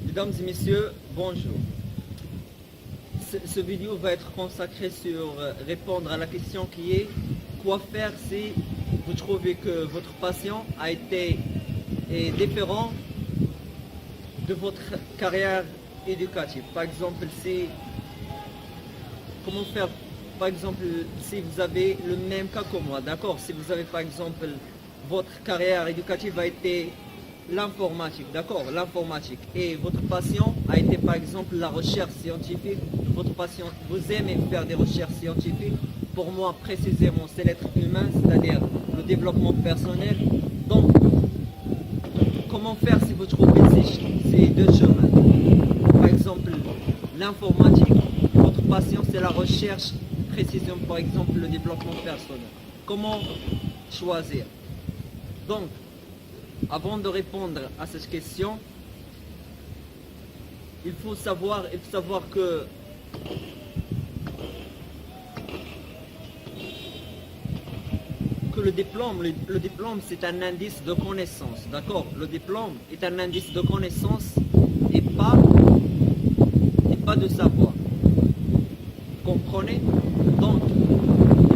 Mesdames et messieurs, bonjour. Ce vidéo va être consacré sur répondre à la question qui est quoi faire si vous trouvez que votre patient a été différent de votre carrière éducative. Par exemple, comment faire par exemple si vous avez le même cas que moi, d'accord? Si vous avez par exemple votre carrière éducative a été l'informatique, d'accord, l'informatique, et votre passion a été par exemple la recherche scientifique, votre passion, vous aimez faire des recherches scientifiques, pour moi précisément c'est l'être humain, c'est-à-dire le développement personnel. Donc, comment faire si vous trouvez ces deux chemins? Par exemple, l'informatique, votre passion c'est la recherche, précisément par exemple le développement personnel. Comment choisir? Donc, avant de répondre à cette question, il faut savoir que le diplôme c'est un indice de connaissance, d'accord? Le diplôme est un indice de connaissance et pas de savoir. Vous comprenez? Donc,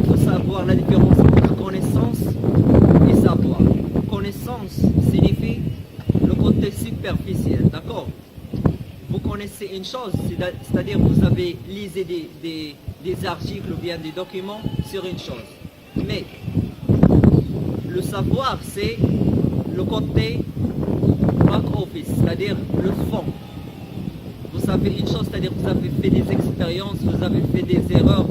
il faut savoir la différence entre connaissance et savoir. Connaissance signifie le côté superficiel, d'accord? Vous connaissez une chose, c'est-à-dire vous avez lisé des articles ou bien des documents sur une chose. Mais le savoir, c'est le côté back office, c'est-à-dire le fond. Vous savez une chose, c'est-à-dire vous avez fait des expériences, vous avez fait des erreurs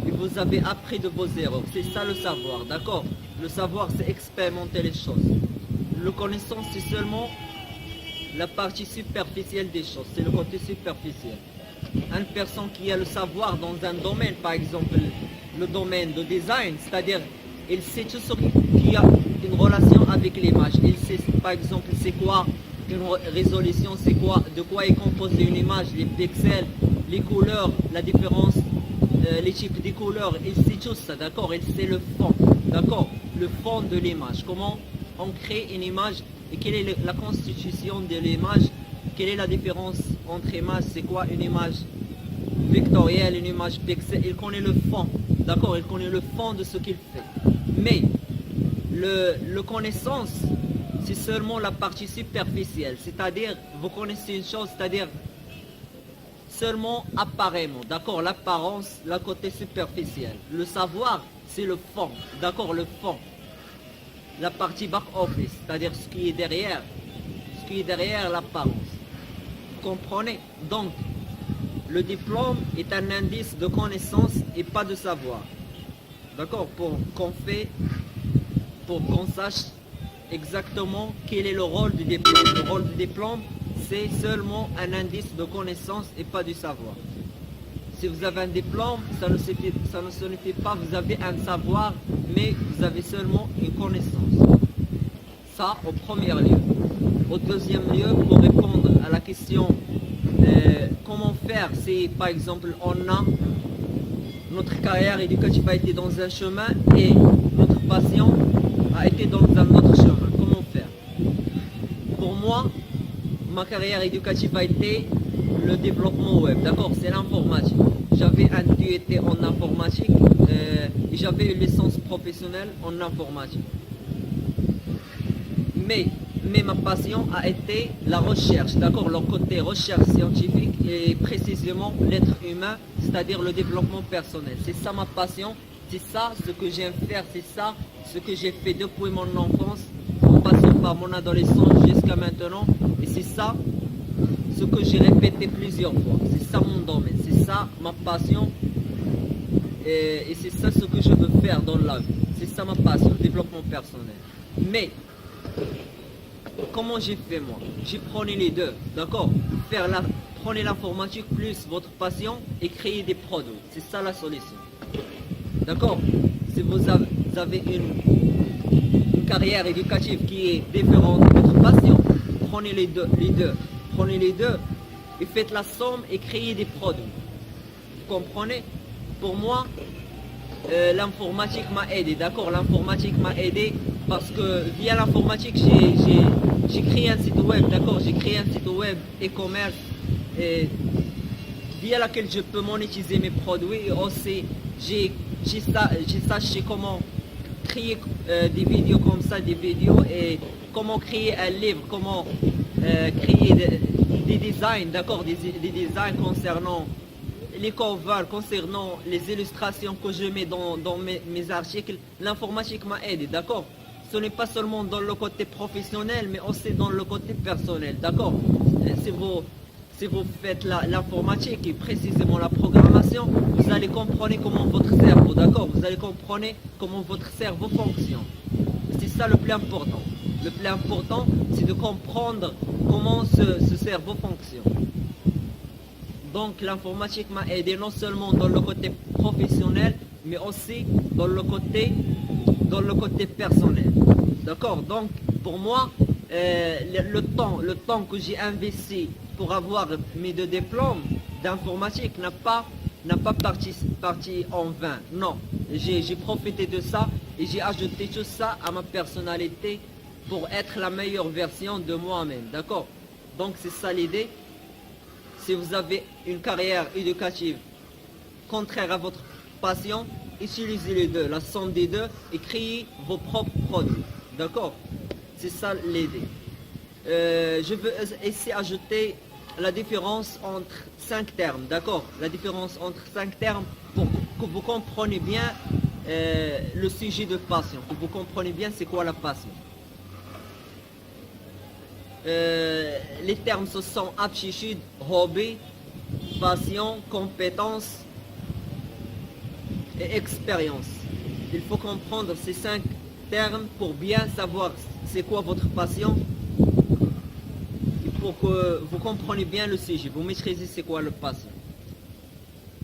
et vous avez appris de vos erreurs. C'est ça le savoir, d'accord? Le savoir, c'est expérimenter les choses. Le connaissance, c'est seulement la partie superficielle des choses, c'est le côté superficiel. Une personne qui a le savoir dans un domaine, par exemple le domaine de design, c'est-à-dire il sait tout ce qui a une relation avec l'image. Il sait par exemple c'est quoi une résolution, c'est quoi, de quoi est composée une image, les pixels, les couleurs, la différence, les types de couleurs, il sait tout ça, d'accord? Il sait le fond, d'accord? Le fond de l'image, comment on crée une image et quelle est la constitution de l'image, quelle est la différence entre images, c'est quoi une image vectorielle, une image pixel, il connaît le fond, d'accord? Il connaît le fond de ce qu'il fait. Mais le connaissance, c'est seulement la partie superficielle, c'est-à-dire vous connaissez une chose, c'est-à-dire seulement apparemment, d'accord? L'apparence, la côté superficiel. Le savoir, c'est le fond, d'accord? Le fond, la partie back office, c'est-à-dire ce qui est derrière l'apparence. Vous comprenez? Donc, le diplôme est un indice de connaissance et pas de savoir, d'accord? Pour qu'on sache exactement quel est le rôle du diplôme. Le rôle du diplôme, c'est seulement un indice de connaissance et pas du savoir. Si vous avez un diplôme, ça ne signifie pas que vous avez un savoir, mais vous avez seulement une connaissance. Ça, au premier lieu. Au deuxième lieu, pour répondre à la question comment faire si, par exemple, notre carrière éducative a été dans un chemin et notre passion a été dans un autre chemin. Comment faire? Pour moi, ma carrière éducative a été le développement web, d'accord? C'est l'informatique. J'avais un DUT en informatique et j'avais une licence professionnelle en informatique. Mais ma passion a été la recherche, d'accord? Le côté recherche scientifique et précisément l'être humain, c'est-à-dire le développement personnel. C'est ça ma passion, c'est ça ce que j'aime faire, c'est ça ce que j'ai fait depuis mon enfance, en passant par mon adolescence jusqu'à maintenant. Et c'est ça ce que j'ai répété plusieurs fois. C'est ça mon domaine, c'est ça ma passion. Et c'est ça ce que je veux faire dans la vie. C'est ça ma passion, le développement personnel. Mais comment j'ai fait moi? J'ai pris les deux, d'accord? Prenez l'informatique plus votre passion et créez des produits. C'est ça la solution. D'accord? Si vous avez une carrière éducative qui est différente de votre passion, prenez les deux. Prenez les deux et faites la somme et créez des produits. Vous comprenez? Pour moi, l'informatique m'a aidé, d'accord? L'informatique m'a aidé Parce que via l'informatique, j'ai créé un site web, d'accord? J'ai créé un site web e-commerce et via laquelle je peux monétiser mes produits. Et aussi, j'ai sachez comment créer des vidéos comme ça, des vidéos et comment créer un livre, comment créer des designs, d'accord? Des designs concernant les covers, concernant les illustrations que je mets dans mes articles. L'informatique m'a aidé, d'accord? Ce n'est pas seulement dans le côté professionnel, mais aussi dans le côté personnel, d'accord? Si vous faites l'informatique et précisément la programmation, vous allez comprendre comment votre cerveau, d'accord? Vous allez comprendre comment votre cerveau fonctionne. C'est ça le plus important. Le plus important, c'est de comprendre comment ce cerveau fonctionne. Donc l'informatique m'a aidé non seulement dans le côté professionnel, mais aussi dans le côté personnel. D'accord? Donc pour moi, le temps que j'ai investi pour avoir mes 2 diplômes d'informatique n'a pas parti en vain. Non, j'ai profité de ça et j'ai ajouté tout ça à ma personnalité pour être la meilleure version de moi-même. D'accord? Donc c'est ça l'idée. Si vous avez une carrière éducative contraire à votre passion, utilisez les deux, la somme des deux, et créez vos propres produits. D'accord? C'est ça l'idée. Je veux essayer d'ajouter la différence entre 5 termes. D'accord? La différence entre 5 termes pour que vous compreniez bien le sujet de passion. Que vous compreniez bien c'est quoi la passion. Les termes ce sont aptitude, hobby, passion, compétence et expérience. Il faut comprendre ces 5 termes pour bien savoir c'est quoi votre passion et pour que vous compreniez bien le sujet, vous maîtrisez c'est quoi le passion.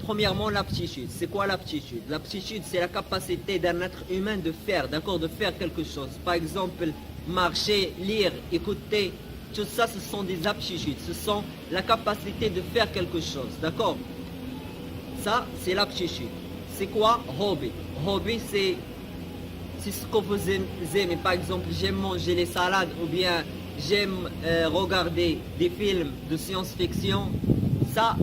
Premièrement, l'aptitude. C'est quoi l'aptitude? L'aptitude, c'est la capacité d'un être humain de faire, d'accord, de faire quelque chose. Par exemple, marcher, lire, écouter. Tout ça, ce sont des aptitudes, ce sont la capacité de faire quelque chose, d'accord? Ça, c'est l'aptitude. C'est quoi hobby? Hobby, c'est ce que vous aimez. Par exemple, j'aime manger les salades ou bien j'aime regarder des films de science-fiction. Ça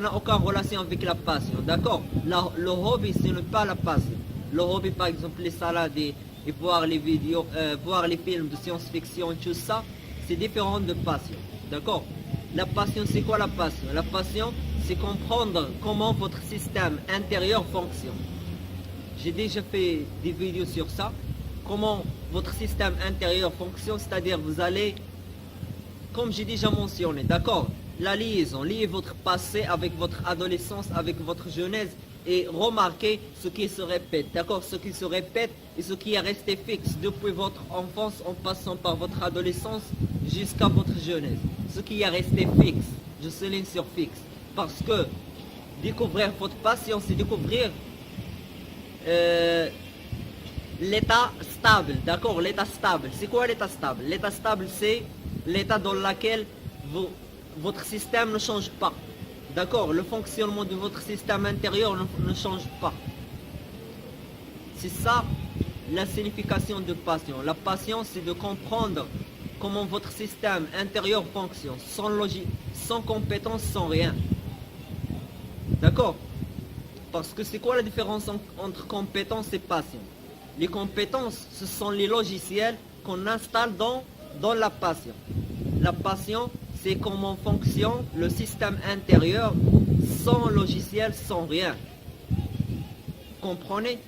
n'a aucune relation avec la passion, d'accord? Le hobby, ce n'est pas la passion. Le hobby, par exemple, les salades et voir les vidéos, voir les films de science-fiction, tout ça, c'est différent de passion, d'accord? La passion, c'est quoi la passion? La passion, c'est comprendre comment votre système intérieur fonctionne. J'ai déjà fait des vidéos sur ça, comment votre système intérieur fonctionne, c'est-à-dire vous allez, comme j'ai déjà mentionné, d'accord? La liaison, liez votre passé avec votre adolescence, avec votre jeunesse, et remarquez ce qui se répète, d'accord? Ce qui se répète et ce qui est resté fixe depuis votre enfance en passant par votre adolescence jusqu'à votre jeunesse. Ce qui est resté fixe, je souligne sur fixe, parce que découvrir votre passion, c'est découvrir l'état stable, d'accord? L'état stable, c'est quoi l'état stable? L'état stable, c'est l'état dans lequel votre système ne change pas. D'accord, le fonctionnement de votre système intérieur ne change pas. C'est ça la signification de passion. La passion, c'est de comprendre comment votre système intérieur fonctionne, sans logique, sans compétence, sans rien. D'accord? Parce que c'est quoi la différence entre compétence et passion? Les compétences, ce sont les logiciels qu'on installe dans la passion. La passion, c'est comment fonctionne le système intérieur sans logiciel, sans rien. Comprenez?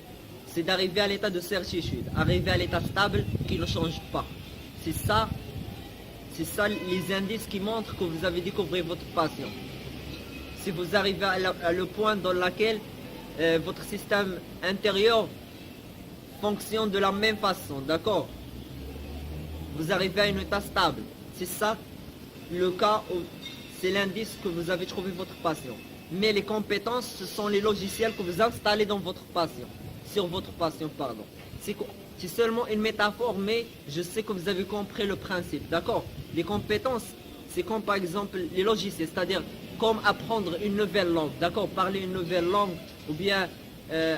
C'est d'arriver à l'état de certitude, arriver à l'état stable qui ne change pas. C'est ça les indices qui montrent que vous avez découvert votre passion. Si vous arrivez à le point dans lequel votre système intérieur fonctionne de la même façon, d'accord? Vous arrivez à un état stable. C'est ça le cas où c'est l'indice que vous avez trouvé votre passion. Mais les compétences, ce sont les logiciels que vous installez dans votre passion. Sur votre passion, pardon. C'est seulement une métaphore, mais je sais que vous avez compris le principe, d'accord? Les compétences, c'est comme par exemple les logiciels, c'est-à-dire comme apprendre une nouvelle langue, d'accord? Parler une nouvelle langue, ou bien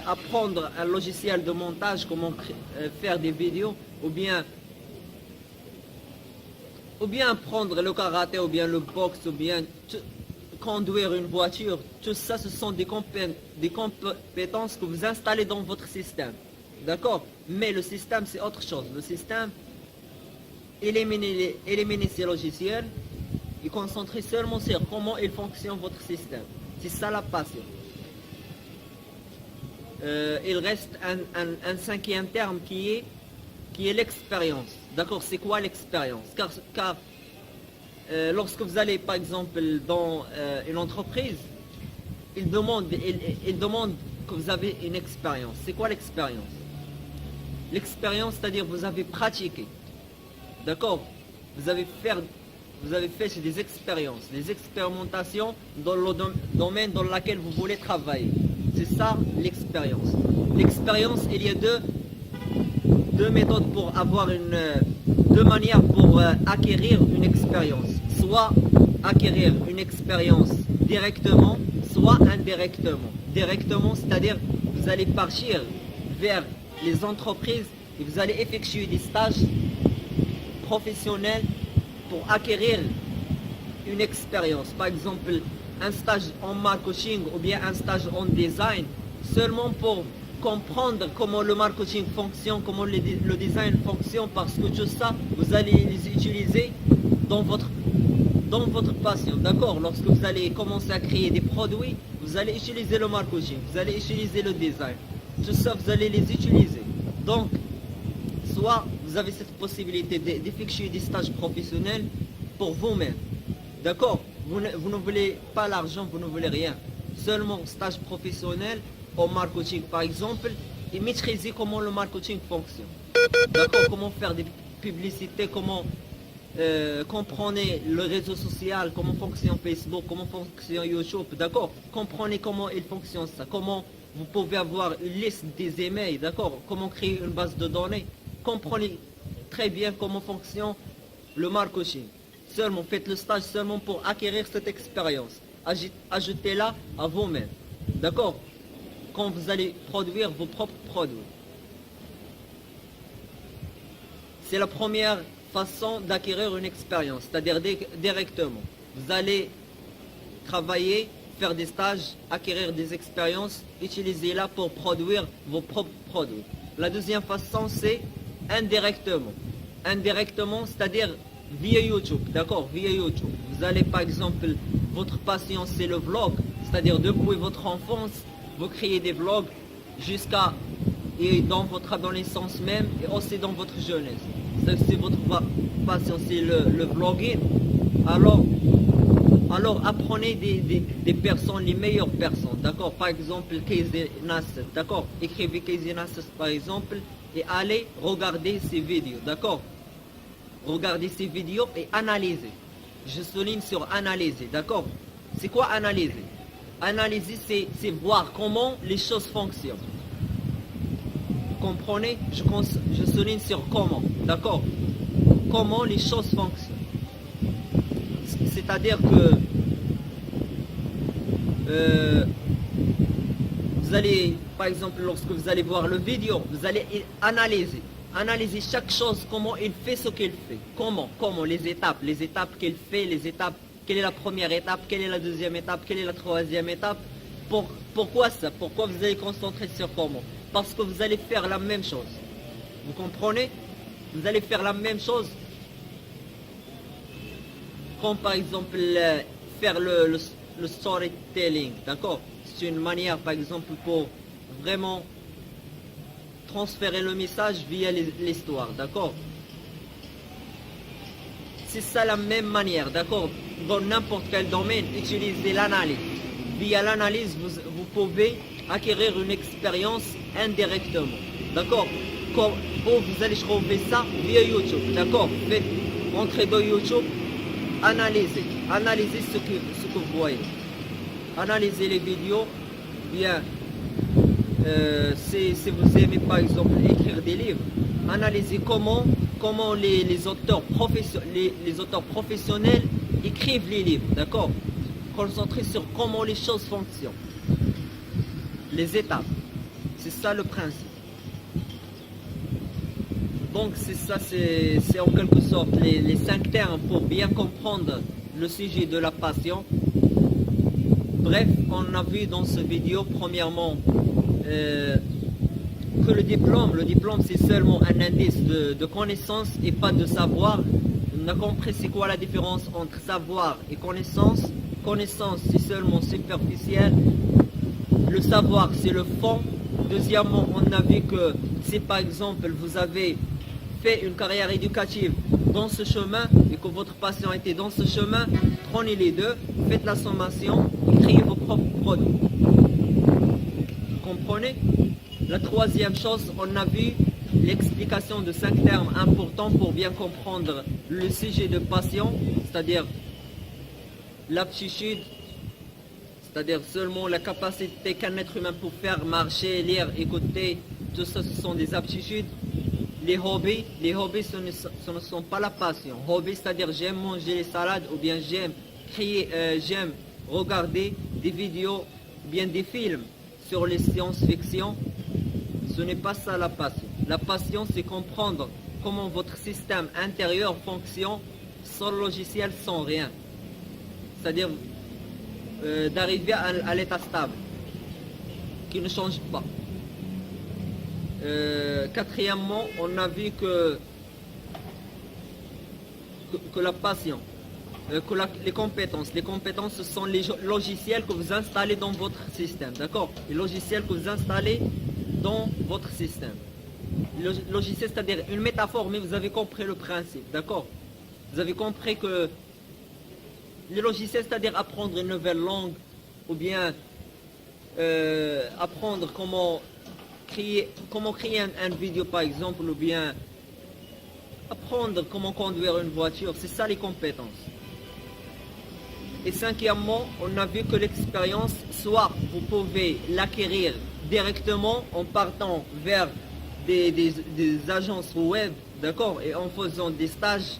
apprendre un logiciel de montage, comment faire des vidéos, ou bien apprendre le karaté, ou bien le boxe, ou bien conduire une voiture. Tout ça, ce sont des compétences que vous installez dans votre système. D'accord? Mais le système, c'est autre chose. Le système, éliminer ces logiciels et concentrer seulement sur comment il fonctionne votre système. C'est ça la passion. Il reste un cinquième terme qui est l'expérience. D'accord? C'est quoi l'expérience? Car lorsque vous allez par exemple dans une entreprise, il demande que vous avez une expérience. C'est quoi l'expérience? L'expérience, c'est-à-dire vous avez pratiqué. D'accord? Vous avez fait des expériences, des expérimentations dans le domaine dans lequel vous voulez travailler. C'est ça l'expérience. L'expérience, il y a deux méthodes pour avoir deux manières pour acquérir une expérience. Soit acquérir une expérience directement, soit indirectement. Directement, c'est-à-dire vous allez partir vers les entreprises et vous allez effectuer des stages professionnels pour acquérir une expérience. Par exemple, un stage en marketing ou bien un stage en design, seulement pour comprendre comment le marketing fonctionne, comment le design fonctionne, parce que tout ça, vous allez les utiliser dans votre passion. D'accord? Lorsque vous allez commencer à créer des produits, vous allez utiliser le marketing, vous allez utiliser le design. Tout ça, vous allez les utiliser. Donc, soit vous avez cette possibilité d'effectuer des stages professionnels pour vous-même. D'accord? Vous ne voulez pas l'argent, vous ne voulez rien. Seulement stage professionnel au marketing par exemple, et maîtriser comment le marketing fonctionne. D'accord? Comment faire des publicités, comment comprenez le réseau social, comment fonctionne Facebook, comment fonctionne YouTube. D'accord? Comprenez comment il fonctionne ça, comment vous pouvez avoir une liste des emails, d'accord? Comment créer une base de données. Comprenez très bien comment fonctionne le marketing. Seulement, faites le stage seulement pour acquérir cette expérience. Ajoutez-la à vous-même. D'accord? Quand vous allez produire vos propres produits. C'est la première façon d'acquérir une expérience, c'est-à-dire directement. Vous allez travailler, faire des stages, acquérir des expériences, utilisez-la pour produire vos propres produits. La deuxième façon, c'est indirectement. Indirectement, c'est-à-dire via YouTube, d'accord? Via YouTube. Vous allez par exemple, votre passion c'est le vlog, c'est-à-dire depuis votre enfance, vous créez des vlogs jusqu'à et dans votre adolescence même et aussi dans votre jeunesse. C'est votre passion, c'est le vlogging. Alors apprenez des personnes, les meilleures personnes, d'accord? Par exemple, Casey Neistat, d'accord? Écrivez Casey Neistat par exemple et allez regarder ses vidéos, d'accord? Regardez ces vidéos et analysez. Je souligne sur analyser, d'accord? C'est quoi analyser? Analyser, c'est voir comment les choses fonctionnent. Vous comprenez? Je souligne sur comment, d'accord? Comment les choses fonctionnent. C'est-à-dire que vous allez, par exemple, lorsque vous allez voir le vidéo, vous allez analyser. Analyser chaque chose, comment il fait ce qu'il fait. Comment, les étapes qu'il fait, les étapes, quelle est la première étape, quelle est la deuxième étape, quelle est la troisième étape. Pourquoi ça? Pourquoi vous allez concentrer sur comment? Parce que vous allez faire la même chose. Vous comprenez? Vous allez faire la même chose. Comme par exemple, faire le storytelling, d'accord? C'est une manière, par exemple, pour vraiment transférer le message via l'histoire, d'accord? C'est ça la même manière, d'accord? Dans n'importe quel domaine, utilisez l'analyse. Via l'analyse, vous pouvez acquérir une expérience indirectement, d'accord? Où vous allez trouver ça via YouTube, d'accord? Faites entrer dans YouTube, analysez ce que vous voyez. Analysez les vidéos, bien. Si vous aimez par exemple écrire des livres, analysez comment les auteurs professionnels écrivent les livres, d'accord? Concentrez sur comment les choses fonctionnent, les étapes. C'est ça le principe. Donc c'est ça, c'est en quelque sorte les 5 termes pour bien comprendre le sujet de la passion. Bref, on a vu dans cette vidéo, premièrement, que le diplôme c'est seulement un indice de connaissance et pas de savoir. On a compris c'est quoi la différence entre savoir et connaissance. Connaissance c'est seulement superficiel. Le savoir c'est le fond. Deuxièmement, on a vu que si par exemple vous avez fait une carrière éducative dans ce chemin et que votre passion était dans ce chemin, prenez les deux, faites la sommation et créez vos propres produits. Comprenez? La troisième chose, on a vu l'explication de 5 termes importants pour bien comprendre le sujet de passion, c'est-à-dire l'aptitude, c'est-à-dire seulement la capacité qu'un être humain peut faire marcher, lire, écouter, tout ça ce sont des aptitudes. Les hobbies ce ne sont pas la passion. Hobby, c'est-à-dire j'aime manger les salades ou bien j'aime j'aime regarder des vidéos ou bien des films sur les science-fiction. Ce n'est pas ça la passion. La passion, c'est comprendre comment votre système intérieur fonctionne sans logiciel, sans rien. C'est-à-dire d'arriver à l'état stable, qui ne change pas. Quatrièmement, on a vu que la passion, les compétences ce sont les logiciels que vous installez dans votre système, d'accord? Les logiciels que vous installez dans votre système. Le logiciel, c'est-à-dire une métaphore, mais vous avez compris le principe, d'accord? Vous avez compris que les logiciels, c'est-à-dire apprendre une nouvelle langue, ou bien apprendre comment créer une vidéo par exemple, ou bien apprendre comment conduire une voiture, c'est ça les compétences. Et cinquièmement, on a vu que l'expérience, soit vous pouvez l'acquérir directement en partant vers des agences web, d'accord, et en faisant des stages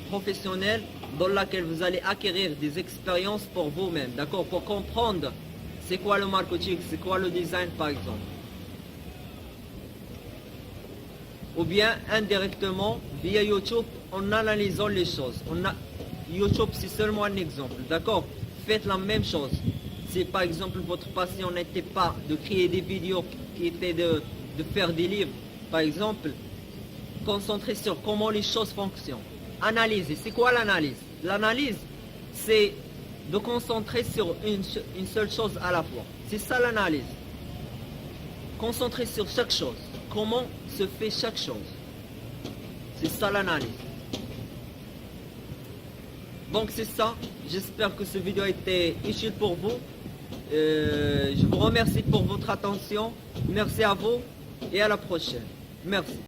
professionnels dans lesquels vous allez acquérir des expériences pour vous-même, d'accord, pour comprendre c'est quoi le marketing, c'est quoi le design par exemple. Ou bien indirectement via YouTube en analysant les choses. YouTube c'est seulement un exemple, d'accord? Faites la même chose. Si par exemple votre passion n'était pas de créer des vidéos, qui était de faire des livres, par exemple, concentrez sur comment les choses fonctionnent. Analysez. C'est quoi l'analyse? L'analyse, c'est de concentrer sur une seule chose à la fois. C'est ça l'analyse. Concentrer sur chaque chose. Comment se fait chaque chose. C'est ça l'analyse. Donc c'est ça. J'espère que cette vidéo a été utile pour vous. Je vous remercie pour votre attention. Merci à vous et à la prochaine. Merci.